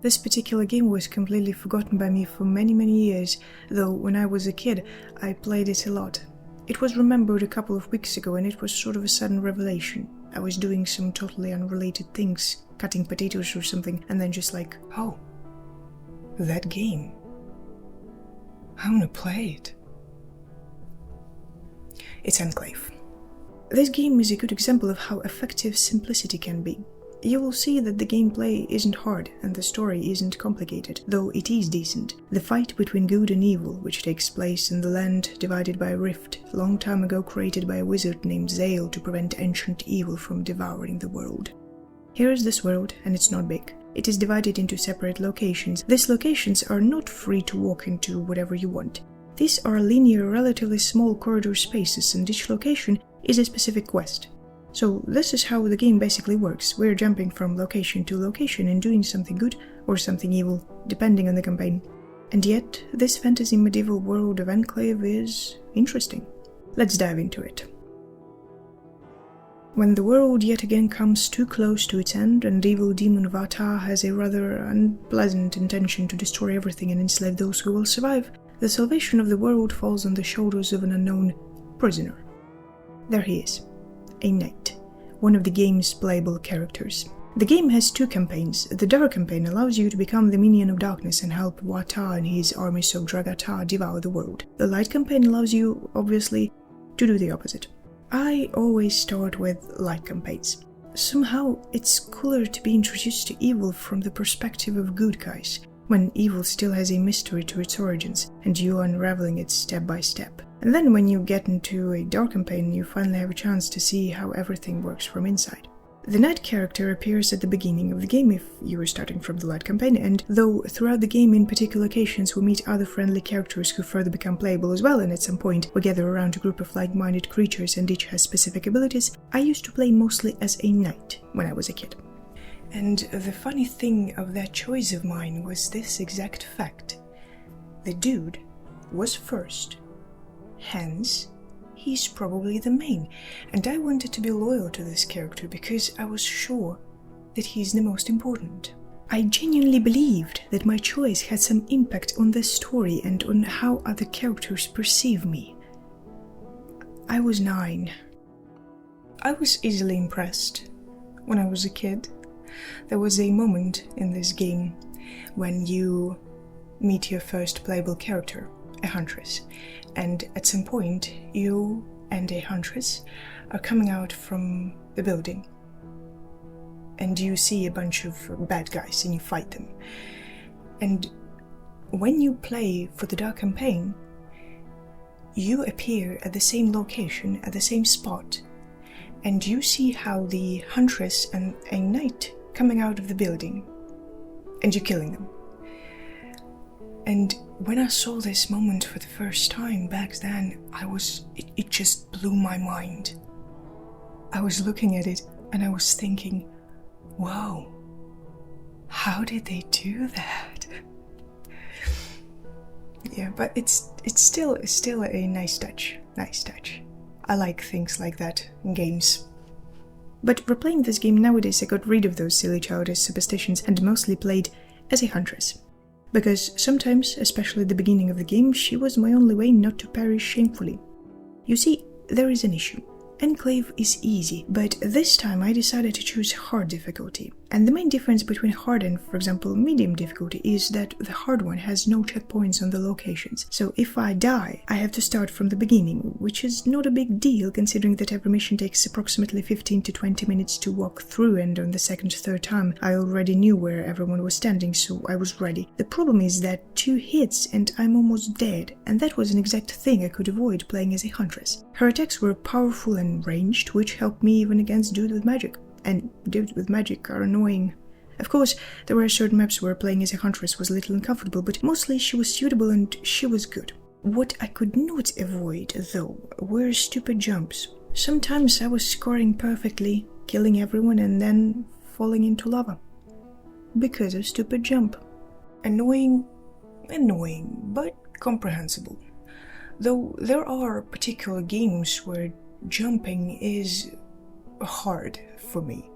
This particular game was completely forgotten by me for many years, though when I was a kid I played it a lot. It was remembered a couple of weeks ago and it was sort of a sudden revelation. I was doing some totally unrelated things, cutting potatoes or something, and then just like, oh, that game. I wanna play it. It's Enclave. This game is a good example of how effective simplicity can be. You will see that the gameplay isn't hard and the story isn't complicated, though it is decent. The fight between good and evil, which takes place in the land divided by a rift, long time ago created by a wizard named Zale to prevent ancient evil from devouring the world. Here is this world, and it's not big. It is divided into separate locations. These locations are not free to walk into whatever you want. These are linear, relatively small corridor spaces, and each location is a specific quest. So this is how the game basically works. We're jumping from location to location and doing something good or something evil, depending on the campaign. And yet, this fantasy medieval world of Enclave is interesting. Let's dive into it. When the world yet again comes too close to its end and evil demon Vata has a rather unpleasant intention to destroy everything and enslave those who will survive, the salvation of the world falls on the shoulders of an unknown prisoner. There he is. A knight, one of the game's playable characters. The game has two campaigns. The Dark campaign allows you to become the minion of darkness and help Wata and his armies of Dragata devour the world. The Light campaign allows you, obviously, to do the opposite. I always start with Light campaigns. Somehow, it's cooler to be introduced to evil from the perspective of good guys, when evil still has a mystery to its origins, and you are unraveling it step by step. And then when you get into a Dark campaign, you finally have a chance to see how everything works from inside. The Knight character appears at the beginning of the game if you are starting from the Light campaign, and though throughout the game in particular occasions we meet other friendly characters who further become playable as well, and at some point we gather around a group of like-minded creatures and each has specific abilities, I used to play mostly as a Knight when I was a kid. And the funny thing of that choice of mine was this exact fact. The dude was first. Hence, he's probably the main, and I wanted to be loyal to this character because I was sure that he's the most important. I genuinely believed that my choice had some impact on the story and on how other characters perceive me. I was 9. I was easily impressed. When I was a kid, there was a moment in this game when you meet your first playable character, a huntress, and at some point you and a huntress are coming out from the building and you see a bunch of bad guys and you fight them. And when you play for the Dark campaign, you appear at the same location, at the same spot, and you see how the huntress and a knight coming out of the building, and you're killing them. And when I saw this moment for the first time back then, it just blew my mind. I was looking at it and I was thinking, whoa, how did they do that? Yeah, but it's still a nice touch. I like things like that in games. But replaying this game nowadays, I got rid of those silly childish superstitions and mostly played as a huntress. Because sometimes, especially at the beginning of the game, she was my only way not to perish shamefully. You see, there is an issue. Enclave is easy, but this time I decided to choose hard difficulty. And the main difference between hard and, for example, medium difficulty is that the hard one has no checkpoints on the locations. So if I die, I have to start from the beginning, which is not a big deal considering that every mission takes approximately 15 to 20 minutes to walk through, and on the second or third time I already knew where everyone was standing, so I was ready. The problem is that 2 hits and I'm almost dead, and that was an exact thing I could avoid playing as a huntress. Her attacks were powerful and ranged, which helped me even against dudes with magic. And dudes with magic are annoying. Of course, there were certain maps where playing as a huntress was a little uncomfortable, but mostly she was suitable and she was good. What I could not avoid, though, were stupid jumps. Sometimes I was scoring perfectly, killing everyone and then falling into lava. Because of stupid jump. Annoying, but comprehensible. Though there are particular games where jumping is hard for me.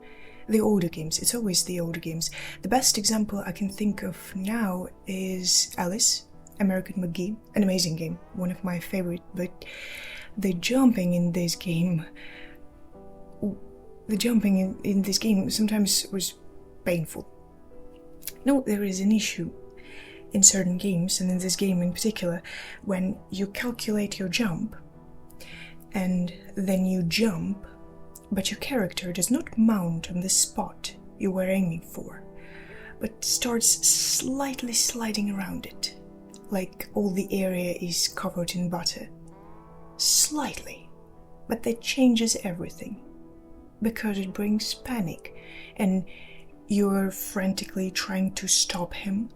The older games, it's always the older games. The best example I can think of now is Alice, American McGee, an amazing game, one of my favorite, but the jumping in this game sometimes was painful. No, there is an issue in certain games, and in this game in particular, when you calculate your jump, and then you jump, but your character does not mount on the spot you were aiming for, but starts slightly sliding around it, like all the area is covered in butter. Slightly, but that changes everything, because it brings panic, and you're frantically trying to stop him,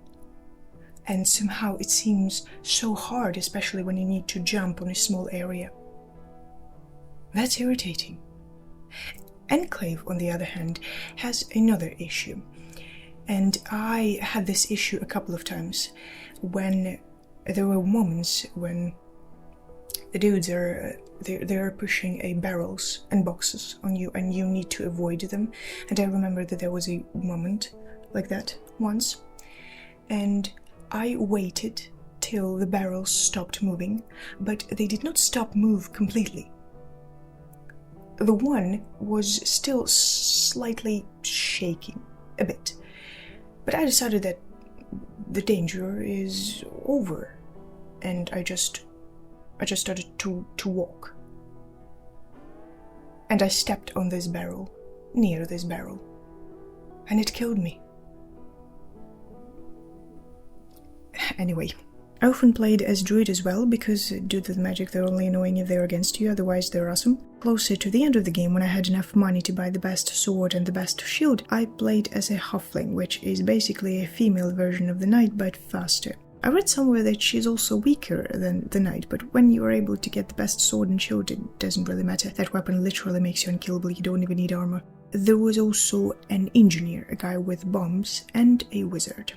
and somehow it seems so hard, especially when you need to jump on a small area. That's irritating. Enclave, on the other hand, has another issue, and I had this issue a couple of times when there were moments when the dudes they're pushing barrels and boxes on you, and you need to avoid them. And I remember that there was a moment like that once, and I waited till the barrels stopped moving, but they did not move completely. The one was still slightly shaking a bit, but I decided that the danger is over, and I just started to walk. And I stepped on this barrel, near this barrel, and it killed me. Anyway, I often played as druid as well, because due to the magic they're only annoying if they're against you, otherwise they're awesome. Closer to the end of the game, when I had enough money to buy the best sword and the best shield, I played as a halfling, which is basically a female version of the knight, but faster. I read somewhere that she's also weaker than the knight, but when you are able to get the best sword and shield, it doesn't really matter. That weapon literally makes you unkillable, you don't even need armor. There was also an engineer, a guy with bombs, and a wizard.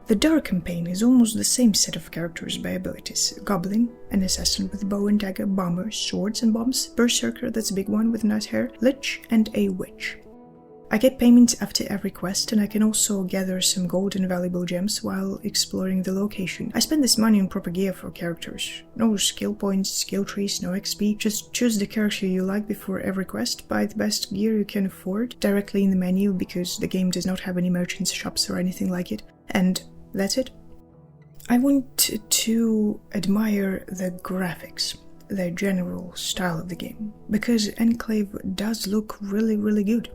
The Dark campaign is almost the same set of characters by abilities: Goblin, an assassin with bow and dagger, bomber, swords and bombs, berserker, that's a big one with nice hair, lich, and a witch. I get payments after every quest, and I can also gather some gold and valuable gems while exploring the location. I spend this money on proper gear for characters. No skill points, skill trees, no XP, just choose the character you like before every quest, buy the best gear you can afford directly in the menu, because the game does not have any merchants shops or anything like it, and that's it. I want to admire the graphics, the general style of the game, because Enclave does look really good.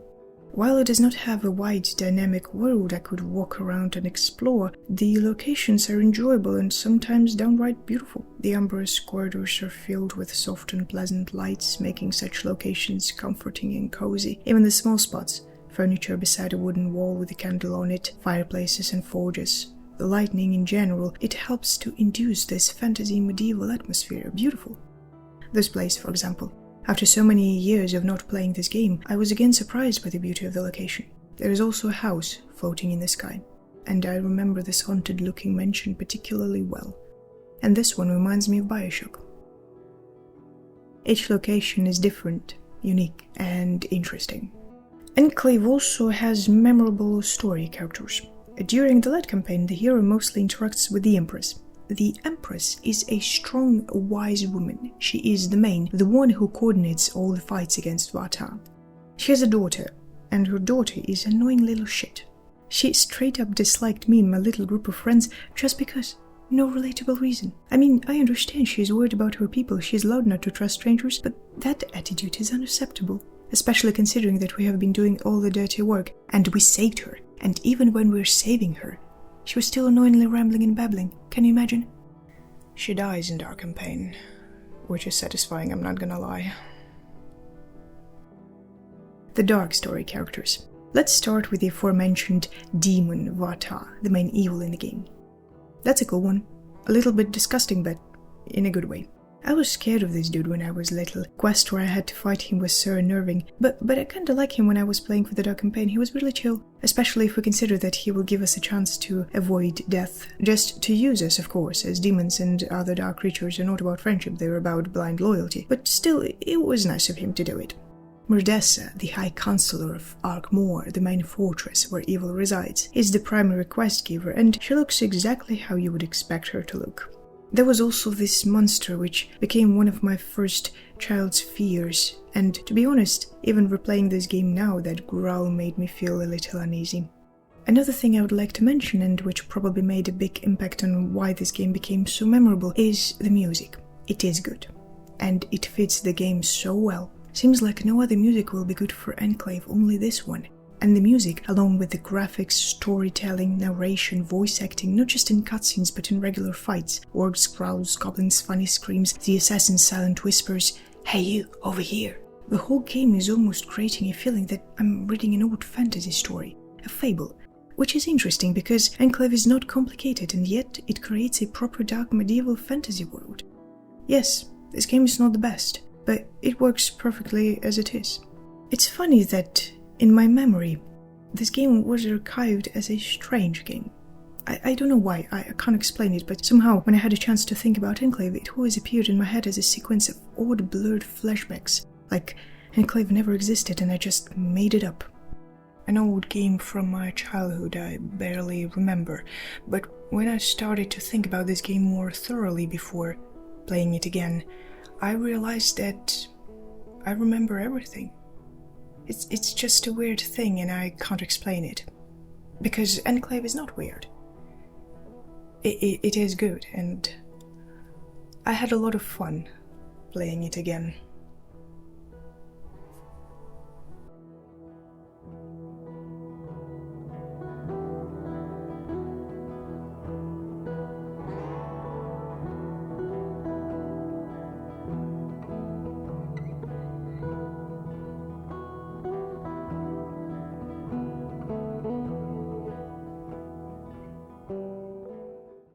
While it does not have a wide dynamic world I could walk around and explore, the locations are enjoyable and sometimes downright beautiful. The umbrous corridors are filled with soft and pleasant lights, making such locations comforting and cozy. Even the small spots, furniture beside a wooden wall with a candle on it, fireplaces and forges, the lighting in general, it helps to induce this fantasy medieval atmosphere. Beautiful. This place, for example. After so many years of not playing this game, I was again surprised by the beauty of the location. There is also a house floating in the sky, and I remember this haunted-looking mansion particularly well. And this one reminds me of BioShock. Each location is different, unique, and interesting. Enclave also has memorable story characters. During the lead campaign, the hero mostly interacts with the Empress. The Empress is a strong, wise woman. She is the one who coordinates all the fights against Vatar. She has a daughter, and her daughter is an annoying little shit. She straight up disliked me and my little group of friends just because. No relatable reason. I mean, I understand she is worried about her people, she is allowed not to trust strangers, but that attitude is unacceptable. Especially considering that we have been doing all the dirty work, and we saved her, and even when we're saving her, she was still annoyingly rambling and babbling. Can you imagine? She dies in Dark campaign, which is satisfying, I'm not gonna lie. The Dark story characters. Let's start with the aforementioned demon Vatar, the main evil in the game. That's a cool one. A little bit disgusting, but in a good way. I was scared of this dude when I was little. The quest where I had to fight him was so unnerving, but I kinda like him when I was playing for the Dark campaign. He was really chill, especially if we consider that he will give us a chance to avoid death. Just to use us, of course, as demons and other dark creatures are not about friendship, they're about blind loyalty. But still, it was nice of him to do it. Murdessa, the High Counselor of Arkmoor, the main fortress where evil resides, is the primary quest giver, and she looks exactly how you would expect her to look. There was also this monster which became one of my first child's fears, and to be honest, even replaying this game now, that growl made me feel a little uneasy. Another thing I would like to mention, and which probably made a big impact on why this game became so memorable, is the music. It is good, and it fits the game so well. Seems like no other music will be good for Enclave, only this one. And the music, along with the graphics, storytelling, narration, voice acting, not just in cutscenes but in regular fights, orcs, growls, goblins, funny screams, the assassin's silent whispers, "Hey you, over here." The whole game is almost creating a feeling that I'm reading an old fantasy story, a fable, which is interesting because Enclave is not complicated and yet it creates a proper dark medieval fantasy world. Yes, this game is not the best, but it works perfectly as it is. It's funny that, in my memory, this game was archived as a strange game. I don't know why, I can't explain it, but somehow when I had a chance to think about Enclave, it always appeared in my head as a sequence of odd blurred flashbacks, like Enclave never existed and I just made it up. An old game from my childhood I barely remember, but when I started to think about this game more thoroughly before playing it again, I realized that I remember everything. It's just a weird thing and I can't explain it. Because Enclave is not weird. It is good, and I had a lot of fun playing it again.